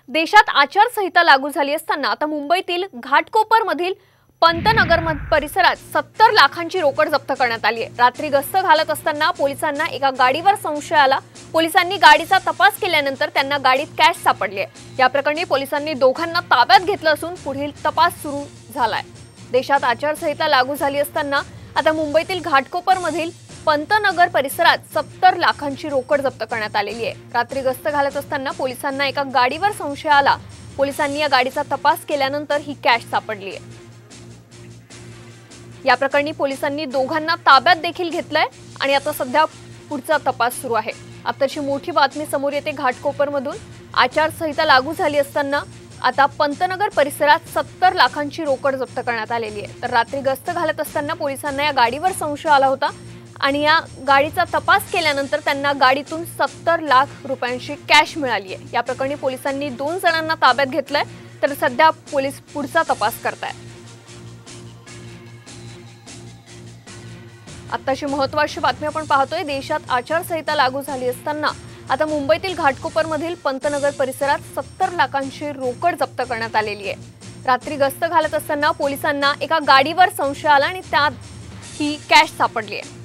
देशात आचारसंहिता लागू झाली असताना आता मुंबईतील घाटकोपरमधील पंतनगर परिसरात 70 लाखांची रोकड जप्त करण्यात आली आहे। रात्री गस्त घालत असताना पोलिसांना एका गाडीवर संशय आला। पोलिसांनी गाडीचा तपास केल्यानंतर त्यांना गाडीत कॅश सापडली आहे। या प्रकरणी पोलिसांनी दोघांना ताब्यात घेतलं असून पुढील तपास सुरू झालाय। देशात आचारसंहिता लागू झाली असताना आता मुंबईतील घाटकोपरमधील पंतनगर परिसरात 70 लाखांची रोकड जप्त करण्यात आलेली आहे। रात्री गस्त घालत असताना पोलिसांना एका गाडीवर संशय आला। पोलिसांनी या गाडीचा तपास केल्यानंतर ही कॅश सापडली आहे। या प्रकरणी पोलिसांनी दोघांना ताब्यात देखील घेतलंय आणि आता सध्या पुढचा तपास सुरू आहे। आताची मोठी बातमी समोर येते घाटकोपरमधून। आचारसंहिता लागू झाली असताना आता पंतनगर परिसरात 70 लाखांची रोकड जप्त करण्यात आलेली आहे। तर रात्री गस्त घालत असताना पोलिसांना या गाडीवर संशय आला होता आणि या गाडीचा तपास केल्यानंतर त्यांना गाडीतून 70 लाख रुपयांची कॅश मिळाली आहे। या प्रकरणी पोलिसांनी 2 जणांना ताब्यात घेतलंय, तर सध्या पोलीस पुढचा तपास करतायत। आताची महत्त्वाची बातमी आपण पाहतोय। देशात आचारसंहिता लागू झाली असताना आता मुंबईतील घाटकोपरमधील पंतनगर परिसरात 70 लाखांची रोकड जप्त करण्यात आलेली आहे। रात्री गस्त घालत असताना पोलिसांना एका गाडीवर संशय आला आणि त्यात ही कॅश सापडली आहे।